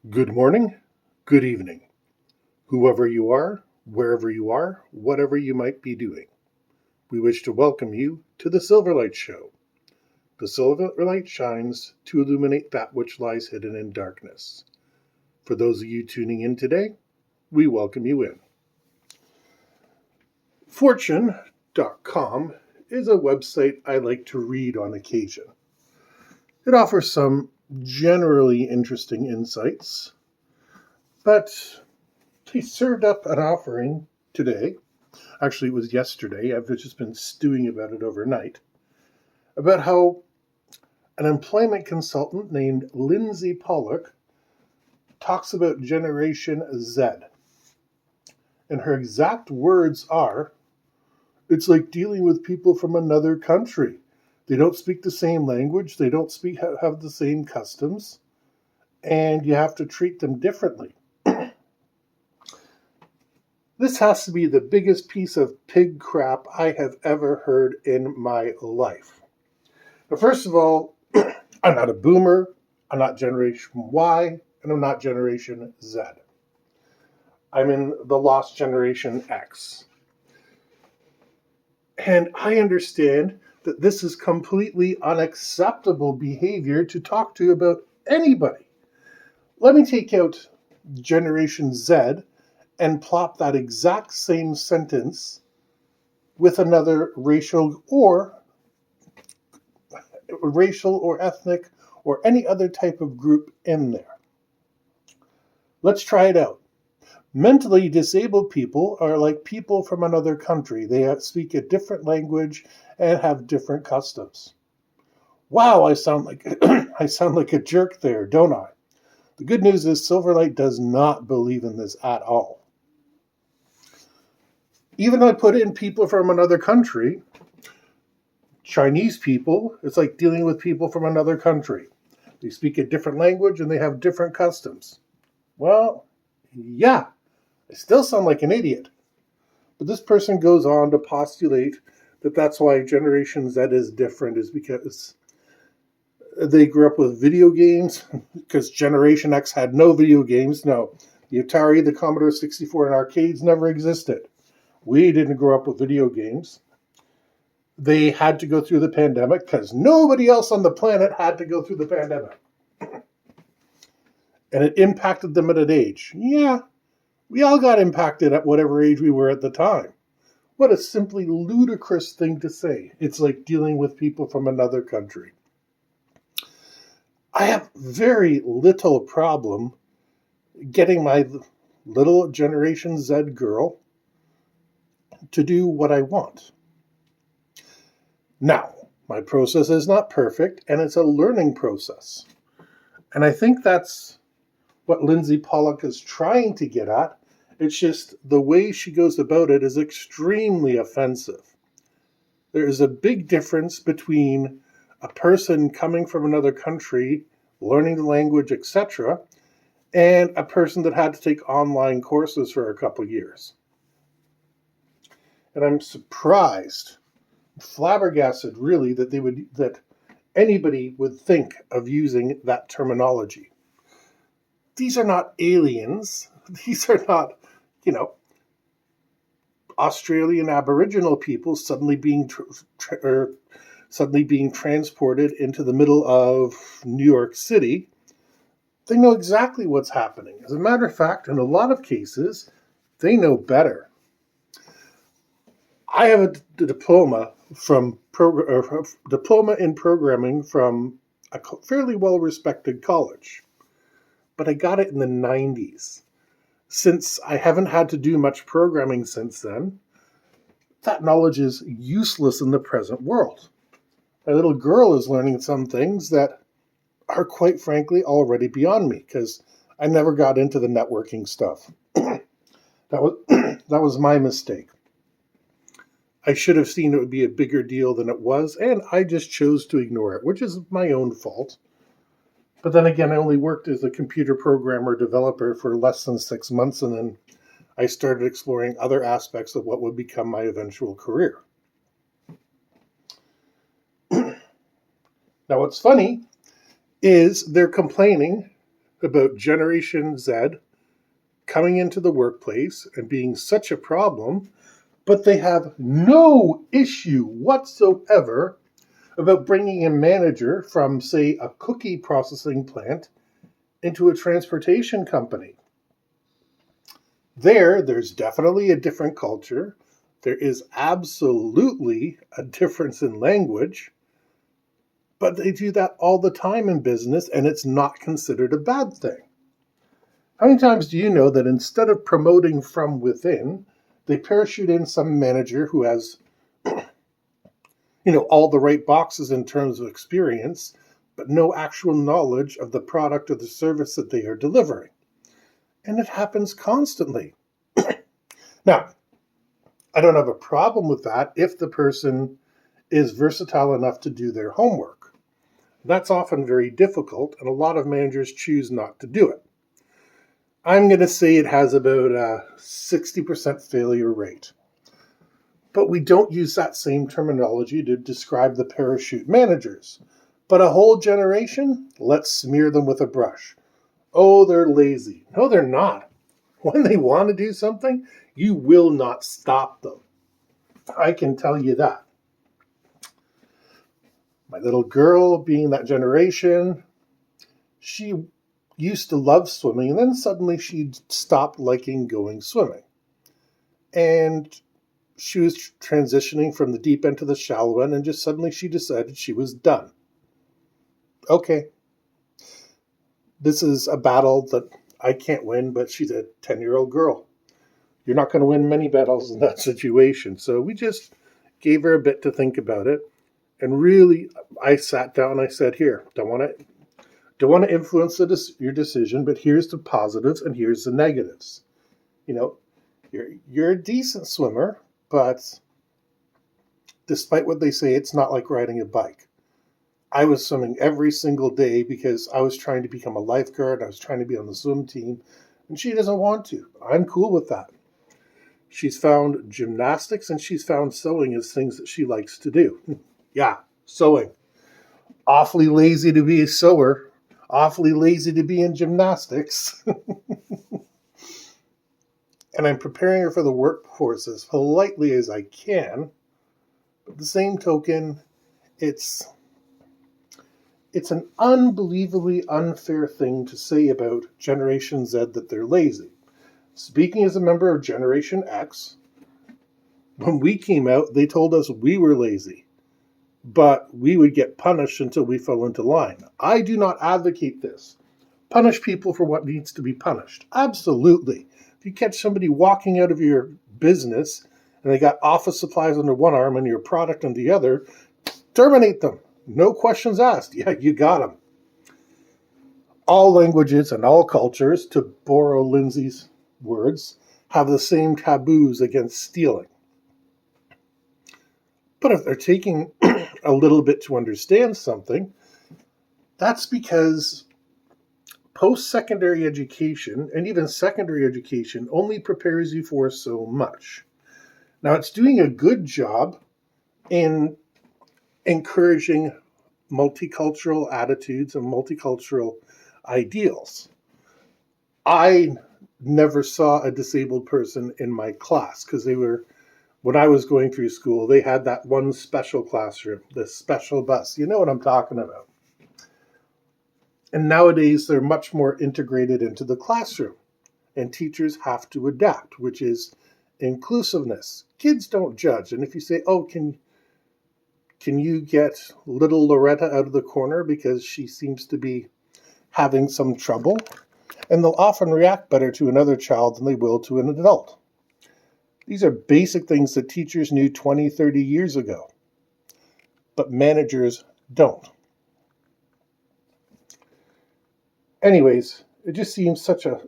Good morning, good evening, whoever you are, wherever you are, whatever you might be doing. We wish to welcome you to the Silverlight Show. The silverlight shines to illuminate that which lies hidden in darkness. For those of you tuning in today, we welcome you in. Fortune.com is a website I like to read on occasion. It offers some generally interesting insights, but they served up an offering today. Actually, it was yesterday. I've just been stewing about it overnight. About how an employment consultant named Lindsay Pollock talks about Generation Z. And her exact words are, it's like dealing with people from another country. They don't speak the same language. They don't have the same customs. And you have to treat them differently. This has to be the biggest piece of pig crap I have ever heard in my life. But first of all, I'm not a boomer, I'm not Generation Y, and I'm not Generation Z. I'm in the lost Generation X. And I understand that this is completely unacceptable behavior to talk to about anybody. Let me take out Generation Z and plop that exact same sentence with another racial or ethnic or any other type of group in there. Let's try it out. Mentally disabled people are like people from another country. They speak a different language and have different customs. Wow, I sound like a jerk there, don't I? The good news is Silverlight does not believe in this at all. Even though I put in people from another country, Chinese people, it's like dealing with people from another country. They speak a different language and they have different customs. Well, yeah, I still sound like an idiot. But this person goes on to postulate that that's why Generation Z is different, is because they grew up with video games, because Generation X had no video games. No, the Atari, the Commodore 64, and arcades never existed. We didn't grow up with video games. They had to go through the pandemic because nobody else on the planet had to go through the pandemic. And it impacted them at an age. Yeah, we all got impacted at whatever age we were at the time. What a simply ludicrous thing to say. It's like dealing with people from another country. I have very little problem getting my little Generation Z girl to do what I want. Now, my process is not perfect, and it's a learning process. And I think that's what Lindsay Pollock is trying to get at. It's just the way she goes about it is extremely offensive. There is a big difference between a person coming from another country, learning the language, etc., and a person that had to take online courses for a couple years. And I'm surprised, flabbergasted really, that anybody would think of using that terminology. These are not aliens. These are not, Australian Aboriginal people suddenly being transported into the middle of New York City. They know exactly what's happening. As a matter of fact, in a lot of cases, they know better. I have a diploma in programming from a fairly well-respected college, but I got it in the 90s. Since I haven't had to do much programming since then, that knowledge is useless in the present world. My little girl is learning some things that are quite frankly already beyond me because I never got into the networking stuff. That was my mistake. I should have seen it would be a bigger deal than it was, and I just chose to ignore it, which is my own fault. But then again, I only worked as a computer programmer developer for less than 6 months, and then I started exploring other aspects of what would become my eventual career. Now, what's funny is they're complaining about Generation Z coming into the workplace and being such a problem, but they have no issue whatsoever about bringing a manager from, say, a cookie processing plant into a transportation company. There's definitely a different culture. There is absolutely a difference in language, but they do that all the time in business, and it's not considered a bad thing. How many times do you know that instead of promoting from within, they parachute in some manager who has, all the right boxes in terms of experience, but no actual knowledge of the product or the service that they are delivering? And it happens constantly. Now, I don't have a problem with that if the person is versatile enough to do their homework. That's often very difficult, and a lot of managers choose not to do it. I'm going to say it has about a 60% failure rate. But we don't use that same terminology to describe the parachute managers. But a whole generation, let's smear them with a brush. Oh, they're lazy. No, they're not. When they want to do something, you will not stop them. I can tell you that. My little girl, being that generation, she used to love swimming, and then suddenly she stopped liking going swimming. And she was transitioning from the deep end to the shallow end, and just suddenly she decided she was done. Okay. This is a battle that I can't win, but she's a 10-year-old girl. You're not going to win many battles in that situation. So we just gave her a bit to think about it. And really, I sat down and I said, here, don't want to influence your decision, but here's the positives and here's the negatives. You're a decent swimmer, but despite what they say, it's not like riding a bike. I was swimming every single day because I was trying to become a lifeguard. I was trying to be on the swim team, and she doesn't want to. I'm cool with that. She's found gymnastics and she's found sewing as things that she likes to do. Yeah, sewing. Awfully lazy to be a sewer. Awfully lazy to be in gymnastics. And I'm preparing her for the workforce as politely as I can. But the same token, it's an unbelievably unfair thing to say about Generation Z that they're lazy. Speaking as a member of Generation X, when we came out, they told us we were lazy, but we would get punished until we fell into line. I do not advocate this. Punish people for what needs to be punished. Absolutely. If you catch somebody walking out of your business and they got office supplies under one arm and your product on the other, terminate them. No questions asked. Yeah, you got them. All languages and all cultures, to borrow Lindsay's words, have the same taboos against stealing. But if they're taking a little bit to understand something, that's because post-secondary education and even secondary education only prepares you for so much. Now, it's doing a good job in encouraging multicultural attitudes and multicultural ideals. I never saw a disabled person in my class because when I was going through school, they had that one special classroom, the special bus. You know what I'm talking about. And nowadays, they're much more integrated into the classroom. And teachers have to adapt, which is inclusiveness. Kids don't judge. And if you say, oh, can you get little Loretta out of the corner because she seems to be having some trouble? And they'll often react better to another child than they will to an adult. These are basic things that teachers knew 20, 30 years ago. But managers don't. Anyways, it just seems such a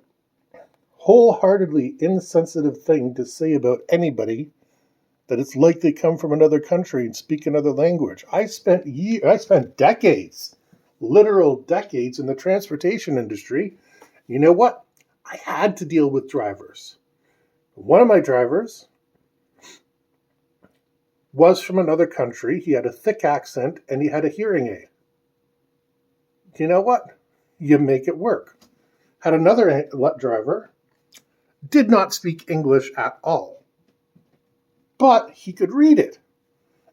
wholeheartedly insensitive thing to say about anybody that it's like they come from another country and speak another language. I spent decades, literal decades in the transportation industry. You know what? I had to deal with drivers. One of my drivers was from another country. He had a thick accent and he had a hearing aid. You know what? You make it work. had another driver, did not speak English at all, but he could read it.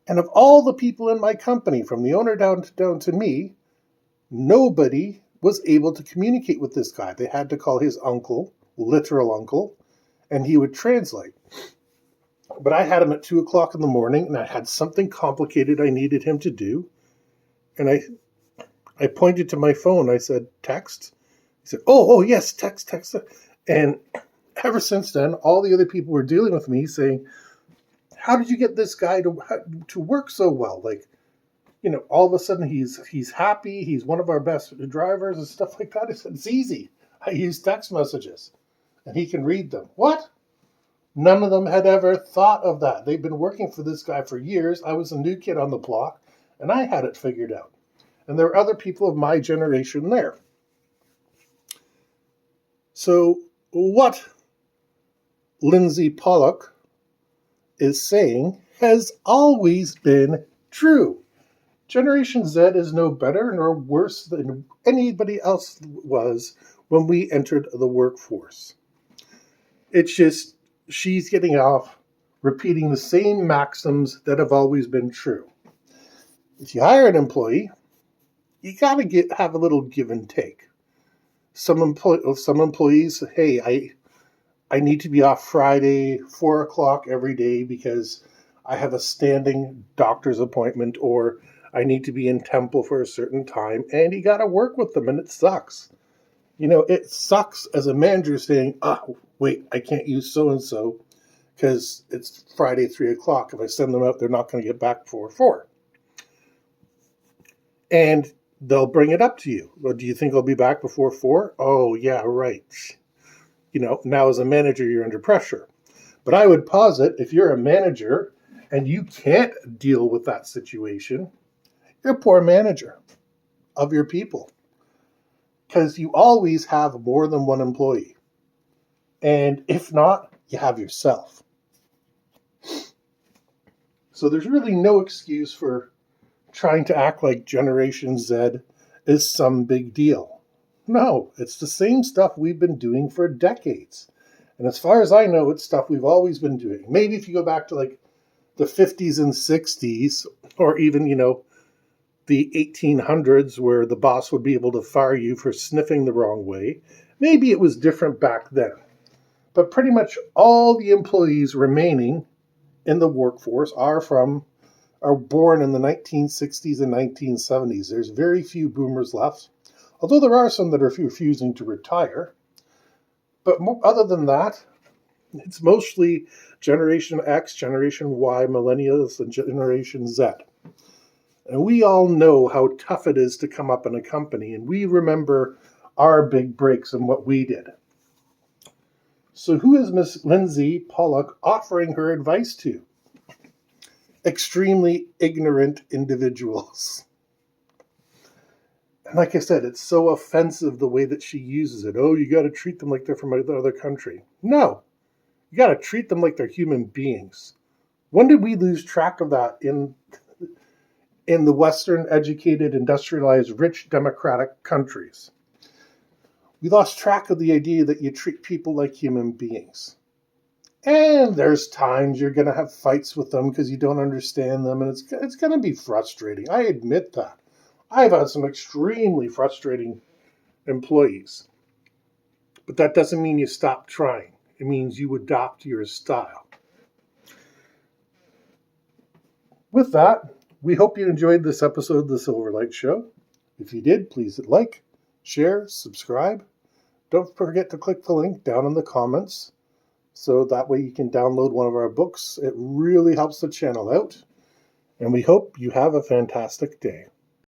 And of all the people in my company, from the owner down to me, nobody was able to communicate with this guy. They had to call his uncle, literal uncle, and he would translate. But I had him at 2 o'clock in the morning, and I had something complicated I needed him to do. And I pointed to my phone. I said, text. He said, oh, yes, text. And ever since then, all the other people were dealing with me saying, how did you get this guy to work so well? Like, all of a sudden he's happy. He's one of our best drivers and stuff like that. I said, it's easy. I use text messages and he can read them. What? None of them had ever thought of that. They've been working for this guy for years. I was a new kid on the block and I had it figured out. And there were other people of my generation there. So what Lindsay Pollock is saying has always been true. Generation Z is no better nor worse than anybody else was when we entered the workforce. It's just she's getting off repeating the same maxims that have always been true. If you hire an employee, you got to have a little give and take. Some employees say, hey, I need to be off Friday, 4 o'clock every day because I have a standing doctor's appointment, or I need to be in temple for a certain time, and you got to work with them, and it sucks. It sucks as a manager saying, wait, I can't use so-and-so because it's Friday, 3 o'clock. If I send them out, they're not going to get back before 4. And they'll bring it up to you. Well, do you think I'll be back before 4? Oh, yeah, right. Now as a manager, you're under pressure. But I would posit if you're a manager and you can't deal with that situation, you're a poor manager of your people. Because you always have more than one employee. And if not, you have yourself. So there's really no excuse for trying to act like Generation Z is some big deal. No, it's the same stuff we've been doing for decades. And as far as I know, it's stuff we've always been doing. Maybe if you go back to like the 50s and 60s, or even, the 1800s where the boss would be able to fire you for sniffing the wrong way, maybe it was different back then. But pretty much all the employees remaining in the workforce are born in the 1960s and 1970s. There's very few boomers left, although there are some that are refusing to retire. But other than that, it's mostly Generation X, Generation Y, Millennials, and Generation Z. And we all know how tough it is to come up in a company, and we remember our big breaks and what we did. So who is Miss Lindsay Pollock offering her advice to? Extremely ignorant individuals. And like I said, it's so offensive the way that she uses it. Oh, you got to treat them like they're from another country. No, you got to treat them like they're human beings. When did we lose track of that in the Western, educated, industrialized, rich, democratic countries? We lost track of the idea that you treat people like human beings. And there's times you're going to have fights with them because you don't understand them, and it's going to be frustrating. I admit that. I've had some extremely frustrating employees. But that doesn't mean you stop trying. It means you adopt your style. With that, we hope you enjoyed this episode of the Silverlight Show. If you did, please hit like, share, subscribe. Don't forget to click the link down in the comments so that way you can download one of our books. It really helps the channel out. And we hope you have a fantastic day.